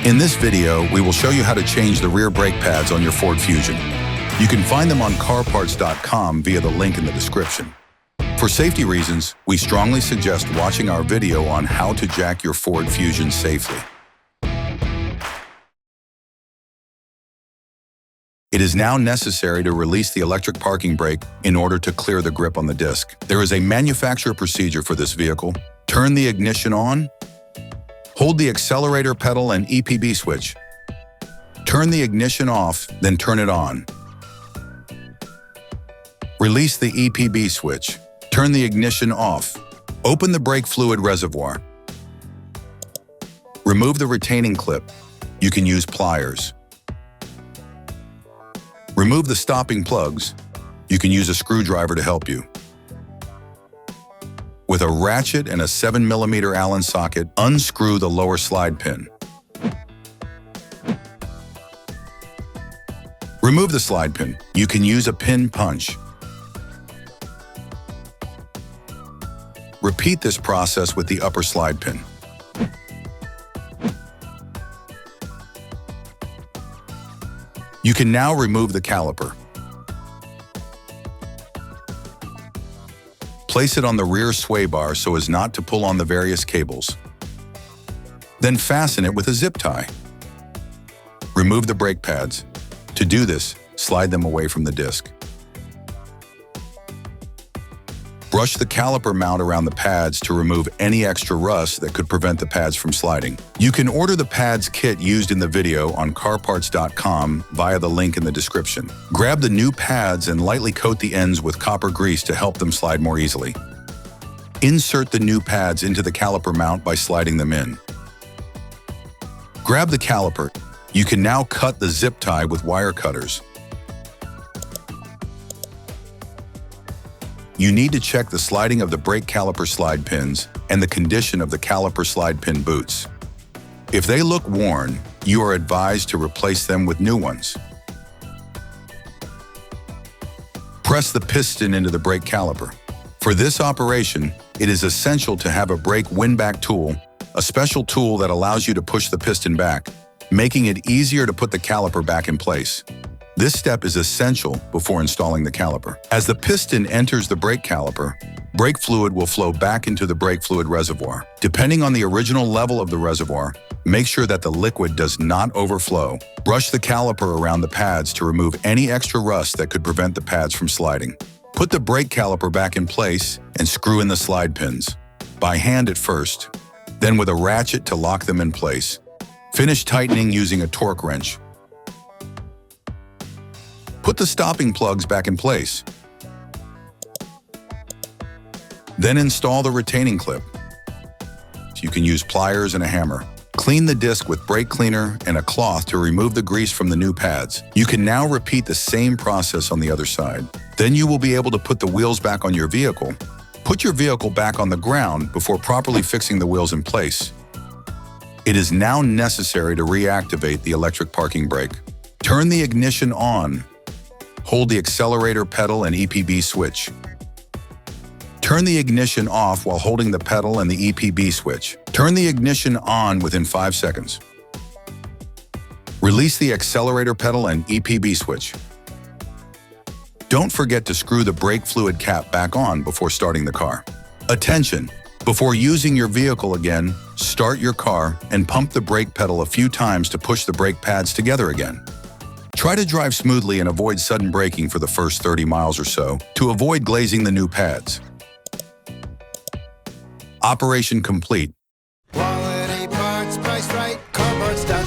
In this video, we will show you how to change the rear brake pads on your Ford Fusion. You can find them on CarParts.com via the link in the description. For safety reasons, we strongly suggest watching our video on how to jack your Ford Fusion safely. It is now necessary to release the electric parking brake in order to clear the grip on the disc. There is a manufacturer procedure for this vehicle. Turn the ignition on. Hold the accelerator pedal and EPB switch. Turn the ignition off, then turn it on. Release the EPB switch. Turn the ignition off. Open the brake fluid reservoir. Remove the retaining clip. You can use pliers. Remove the stopping plugs. You can use a screwdriver to help you. With a ratchet and a 7mm Allen socket, unscrew the lower slide pin. Remove the slide pin. You can use a pin punch. Repeat this process with the upper slide pin. You can now remove the caliper. Place it on the rear sway bar so as not to pull on the various cables. Then fasten it with a zip tie. Remove the brake pads. To do this, slide them away from the disc. Brush the caliper mount around the pads to remove any extra rust that could prevent the pads from sliding. You can order the pads kit used in the video on CarParts.com via the link in the description. Grab the new pads and lightly coat the ends with copper grease to help them slide more easily. Insert the new pads into the caliper mount by sliding them in. Grab the caliper. You can now cut the zip tie with wire cutters. You need to check the sliding of the brake caliper slide pins and the condition of the caliper slide pin boots. If they look worn, you are advised to replace them with new ones. Press the piston into the brake caliper. For this operation, it is essential to have a brake win-back tool, a special tool that allows you to push the piston back, making it easier to put the caliper back in place. This step is essential before installing the caliper. As the piston enters the brake caliper, brake fluid will flow back into the brake fluid reservoir. Depending on the original level of the reservoir, make sure that the liquid does not overflow. Brush the caliper around the pads to remove any extra rust that could prevent the pads from sliding. Put the brake caliper back in place and screw in the slide pins. By hand at first, then with a ratchet to lock them in place. Finish tightening using a torque wrench. Put the stopping plugs back in place. Then install the retaining clip. You can use pliers and a hammer. Clean the disc with brake cleaner and a cloth to remove the grease from the new pads. You can now repeat the same process on the other side. Then you will be able to put the wheels back on your vehicle. Put your vehicle back on the ground before properly fixing the wheels in place. It is now necessary to reactivate the electric parking brake. Turn the ignition on. Hold the accelerator pedal and EPB switch. Turn the ignition off while holding the pedal and the EPB switch. Turn the ignition on within 5 seconds. Release the accelerator pedal and EPB switch. Don't forget to screw the brake fluid cap back on before starting the car. Attention! Before using your vehicle again, start your car and pump the brake pedal a few times to push the brake pads together again. Try to drive smoothly and avoid sudden braking for the first 30 miles or so to avoid glazing the new pads. Operation complete. Quality parts, priced right, CarParts.com.